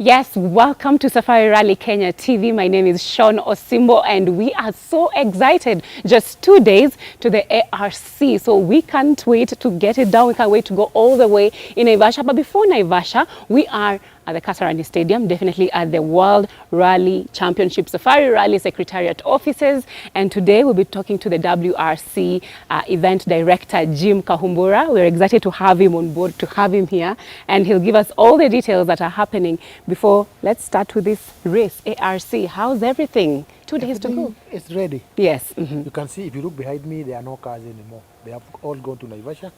Yes, welcome to Safari Rally Kenya TV. My name is Sean Osimbo and we are so excited. Just 2 days to the ARC. So we can't wait to get it done. We can't wait to go all the way in Naivasha. But before Naivasha, we are at the Kasarani Stadium, definitely at the World Rally Championship Safari Rally Secretariat offices. And today we'll be talking to the WRC event director, Jim Kahumbura. We're excited to have him on board, to have him here. And he'll give us all the details that are happening before. Let's start with this race, ARC. How's everything? 2 days to go. It's ready. Yes. You can see, if you look behind me, there are no cars anymore. They have all gone to Naivasha.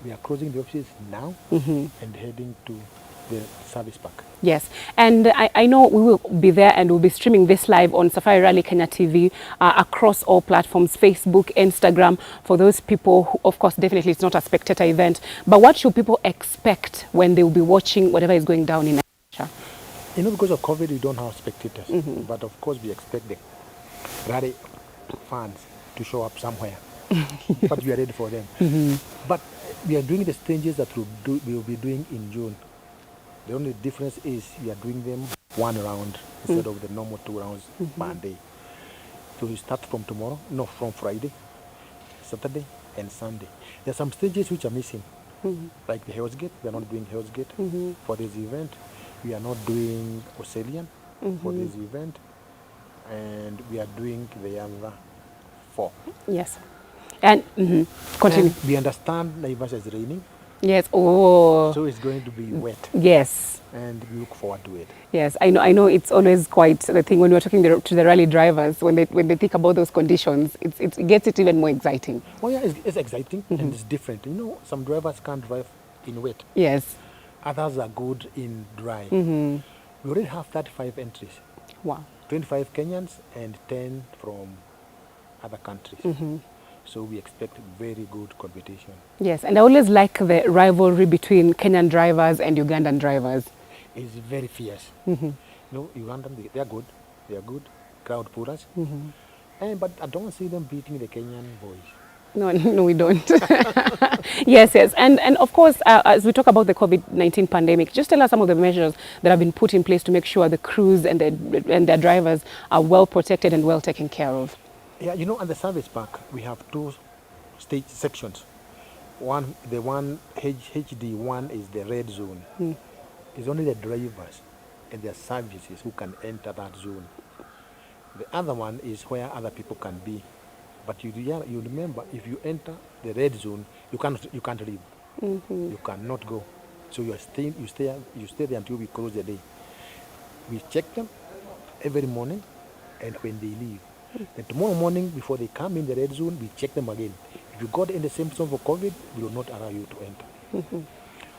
We are closing the offices now and heading to the service park. Yes, and I know we will be there and we'll be streaming this live on Safari Rally Kenya TV across all platforms, Facebook, Instagram, for those people who, of course, definitely it's not a spectator event, but what should people expect when they will be watching whatever is going down in Naivasha? You know, because of COVID, we don't have spectators, but of course we expect the rally fans to show up somewhere, but we are ready for them. But we are doing the stages that we will be doing in June. The only difference is we are doing them one round instead of the normal 2 rounds per day. So we start from tomorrow, no, from Friday, Saturday, and Sunday. There are some stages which are missing, like the Hell's Gate. We are not doing Hell's Gate for this event. We are not doing Australian for this event, and we are doing the other 4. Yes, and continue. And we understand Naivasha is raining. Yes. Oh. So it's going to be wet. Yes. And we look forward to it. Yes, I know. It's always quite the thing when we're talking to the rally drivers, when they think about those conditions, it gets it even more exciting. Oh yeah, it's exciting and it's different. You know, some drivers can't drive in wet. Yes. Others are good in dry. We already have 35 entries. Wow. 25 Kenyans and 10 from other countries. So we expect very good competition. Yes, and I always like the rivalry between Kenyan drivers and Ugandan drivers. It's very fierce. You know, Ugandan, they are good. They are good crowd pullers. But I don't see them beating the Kenyan boys. No, we don't. Yes. And of course, as we talk about the COVID-19 pandemic, just tell us some of the measures that have been put in place to make sure the crews and their drivers are well protected and well taken care of. Yeah, you know, at the service park, we have 2 stage sections. The one HD1 is the red zone. It's only the drivers and their services who can enter that zone. The other one is where other people can be. But you remember, if you enter the red zone, you can't leave. You cannot go. So you stay there until we close the day. We check them every morning, and when they leave. Then tomorrow morning, before they come in the red zone, we check them again. If you got in the same zone for COVID, we will not allow you to enter.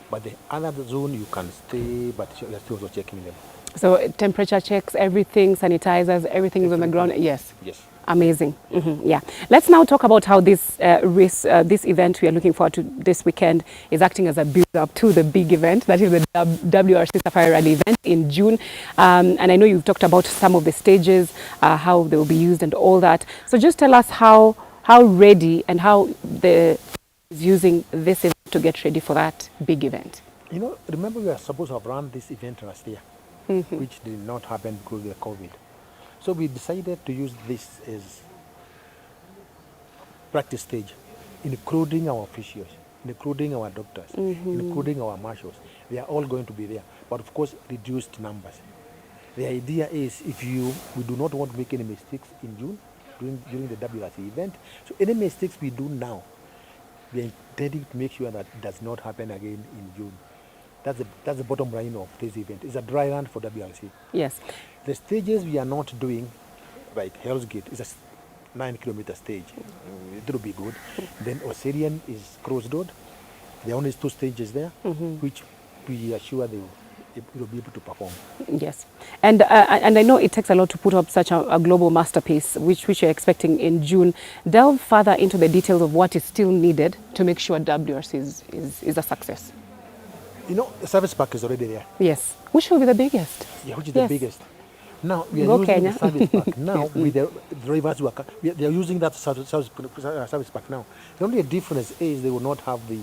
But the other zone, you can stay, but you're still also checking them. So temperature checks, everything, sanitizers, everything is on the ground. Yes. Yes. Amazing. Yeah. Let's now talk about how this event we are looking forward to this weekend is acting as a build-up to the big event, that is the WRC Safari Rally event in June. And I know you've talked about some of the stages, how they will be used and all that. So just tell us how ready and how is using this event to get ready for that big event. You know, remember we were supposed to have run this event last year, which did not happen because of the COVID. So we decided to use this as practice stage, including our officials, including our doctors, including our marshals. They are all going to be there, but of course reduced numbers. The idea is we do not want to make any mistakes in June during the WRC event. So any mistakes we do now, we are intending to make sure that it does not happen again in June. That's the bottom line of this event. It's a dry run for WRC. Yes. The stages we are not doing, like Hell's Gate, is a 9-kilometer stage. It will be good. Then Australian is closed road. There are only 2 stages there, which we are sure they will be able to perform. Yes. And I know it takes a lot to put up such a global masterpiece, which you're expecting in June. Delve further into the details of what is still needed to make sure WRC is a success. You know, the service park is already there. Yes. Which will be the biggest? Yeah, which is the biggest. Now, we are using the service park now with the drivers who they are using that service park now. The only difference is they will not have the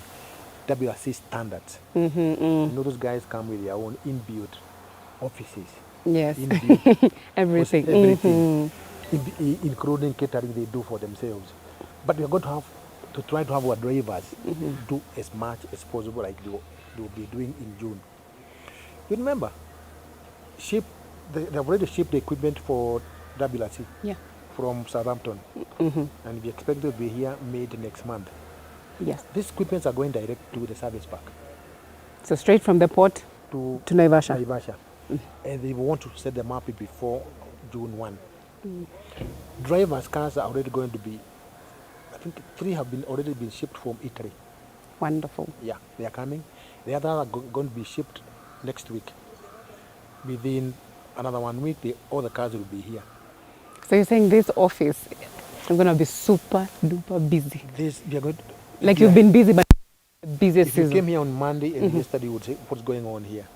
WRC standards. You know, those guys come with their own inbuilt offices, Yes. in the Everything. everything, including catering they do for themselves. But we are going to have to try to have our drivers do as much as possible, like they will be doing in June. You remember, ship they've already shipped the equipment for WRC Yeah. from Southampton, and we expect to be here mid next month. Yes. These equipments are going direct to the service park, So straight from the port to to Naivasha. Naivasha. And they want to set them up before June 1. Drivers' cars are already going to be, I think 3 have been already been shipped from Italy. Wonderful. Yeah, they are coming. The others are going to be shipped next week. Within another 1 week, all the cars will be here. So you're saying this office is going to be super duper busy. We are going to, Like you've been busy, but busiest if you season. came here on Monday and yesterday, you would say, what's going on here?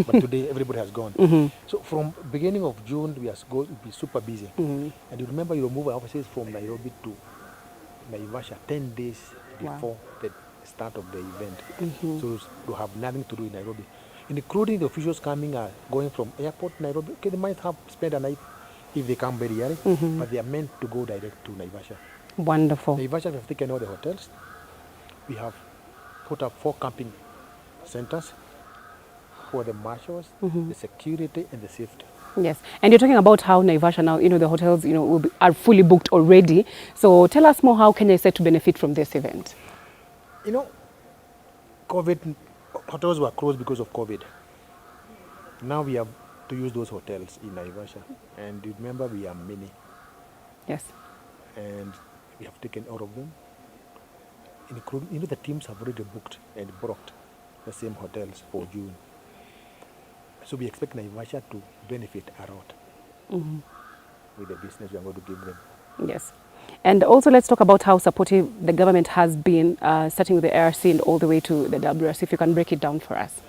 But today, everybody has gone. So from beginning of June, we are going to be super busy. And you remember, you move our offices from Nairobi to Naivasha 10 days before the start of the event. So you have nothing to do in Nairobi. Including the officials coming are going from airport Nairobi. Okay, they might have spent a night if they come very early, but they are meant to go direct to Naivasha. Wonderful. Naivasha, we have taken all the hotels. We have put up 4 camping centers for the marshals, the security, and the safety. Yes, and you're talking about how Naivasha now, the hotels, are fully booked already. So tell us more how Kenya is set to benefit from this event. COVID, hotels were closed because of COVID. Now we have to use those hotels in Naivasha. And you remember, we are many. Yes. And we have taken all of them. Including, the teams have already booked and booked the same hotels for June. So we expect Naivasha to benefit a lot with the business we are going to give them. Yes. And also let's talk about how supportive the government has been, starting with the WRC and all the way to the WRC. If you can break it down for us.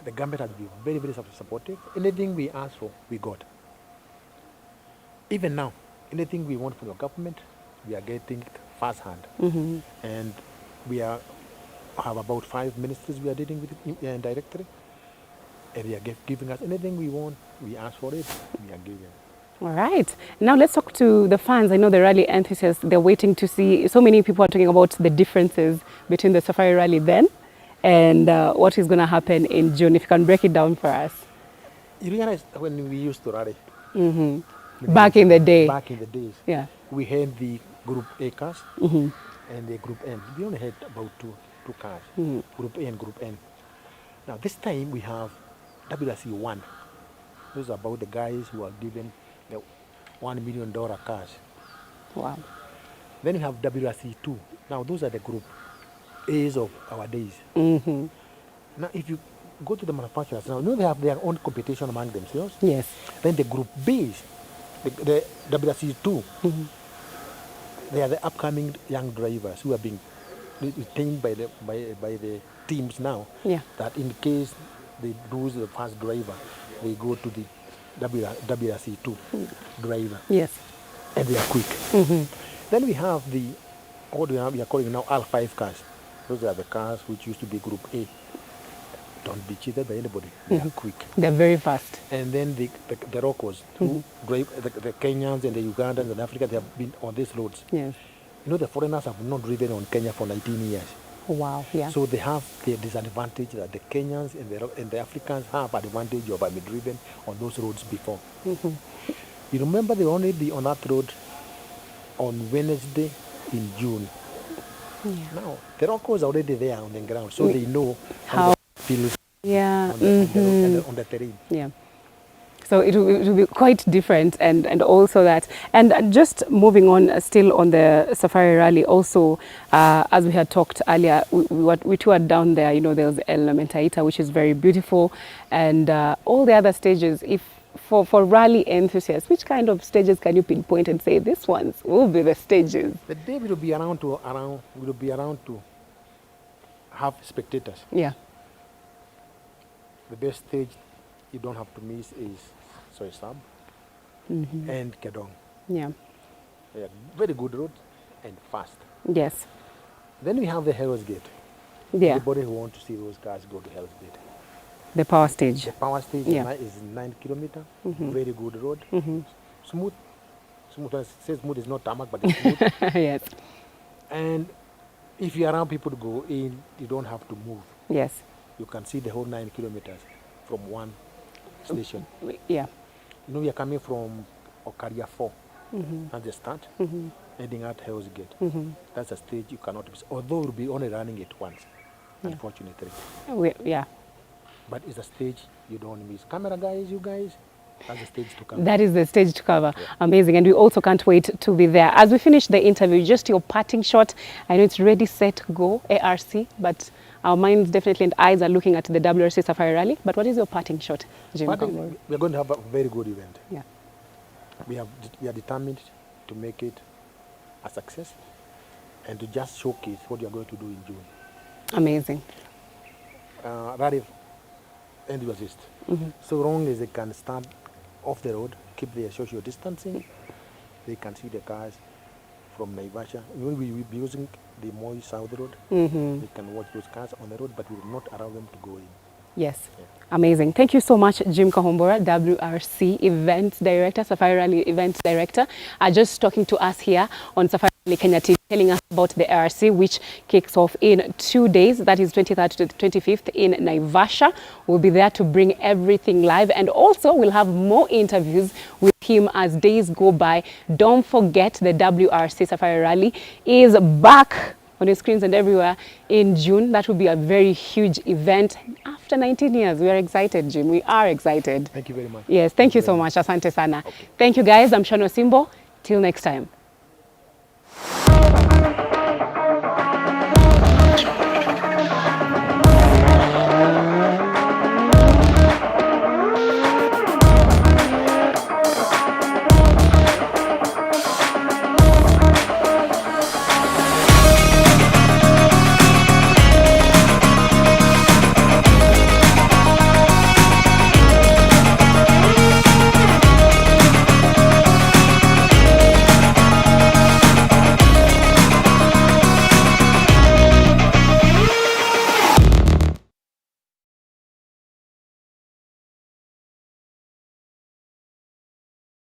The government has been very, very supportive. Anything we ask for, we got. Even now, anything we want from the government, we are getting it first-hand. And we have about 5 ministries we are dealing with directly. And they are giving us anything we want. We ask for it, we are giving. All right. Now let's talk to the fans. I know the rally enthusiasts, they're waiting to see. So many people are talking about the differences between the Safari Rally then and what is going to happen in June. If you can break it down for us. You realize when we used to rally? Back in the day. Back in the days. Yeah. We had the Group A cars and the Group N. We only had about two cars, Group A and Group N. Now this time we have WRC 1. Those are about the guys who are given the $1 million cars. Wow. Then we have WRC 2. Now those are the Group A's of our days. Now if you go to the manufacturers, now they have their own competition among themselves. Yes. Then the Group B's, the WRC 2, they are the upcoming young drivers who are being retained by the teams now. Yeah. That in case they lose the first driver, they go to the WRC 2 driver. Yes. And they are quick. Then we have what we are calling now R5 cars. Those are the cars which used to be Group A. Don't be cheated by anybody. They are quick. They're very fast. And then the Rocos, who drive, the Kenyans and the Ugandans and Africans, they have been on these roads. Yes. The foreigners have not driven on Kenya for 19 years. Wow, yeah. So they have the disadvantage that the Kenyans and the Africans have advantage of having driven on those roads before. You remember they only be on that road on Wednesday in June. Yeah. Now, the Rocos are already there on the ground, so they know how it feels yeah. on the terrain. Yeah. So it will be quite different and also that. And just moving on, still on the Safari Rally also, as we had talked earlier, we toured down there, there was El Mentaita, which is very beautiful, and all the other stages. If for rally enthusiasts, which kind of stages can you pinpoint and say these ones will be the stages? The day we will be around to have spectators. Yeah. The best stage you don't have to miss is Soisab and Kedong. Yeah. They are very good roads and fast. Yes. Then we have the Hell's Gate. Yeah. Everybody who wants to see those cars go to Hell's Gate. The power stage. The power stage Yeah. is 9 kilometer. Very good road. Smooth. Smooth. When I say smooth, is not tarmac, but it's smooth. Yes. And if you allow people to go in, you don't have to move. Yes. You can see the whole 9 kilometers from one station. Yeah. You know, we are coming from Okaria 4 at the start, heading out Hell's Gate. That's a stage you cannot miss, although we'll be only running it once, unfortunately. Yeah. But it's a stage you don't miss. Camera guys, you guys, that's the stage to come. That is the stage to cover. Amazing. And we also can't wait to be there. As we finish the interview, just your parting shot. I know it's ready, set, go, ARC, but our minds definitely and eyes are looking at the WRC Safari Rally. But what is your parting shot, Jim? We're going to have a very good event. Yeah. We are determined to make it a success and to just showcase what you are going to do in June. Amazing. Rally enthusiasts, so long as they can stand off the road, keep their social distancing, they can see the cars from Naivasha. We will be using the Moi South Road. They can watch those cars on the road, but we will not allow them to go in. Yes. Amazing. Thank you so much, Jim Kahumbura, WRC Events Director, Safari Rally Events Director, just talking to us here on Safari Rally Kenya TV, telling us about the ARC, which kicks off in 2 days. That is 23rd to the 25th in Naivasha. We'll be there to bring everything live, and also we'll have more interviews with him as days go by. Don't forget the WRC Safari Rally is back on your screens and everywhere in June. That will be a very huge event. After 19 years, we are excited, Jim. We are excited. Thank you very much. Yes, thank you so much. Asante sana. Okay. Thank you, guys. I'm Shano Simbo. Till next time.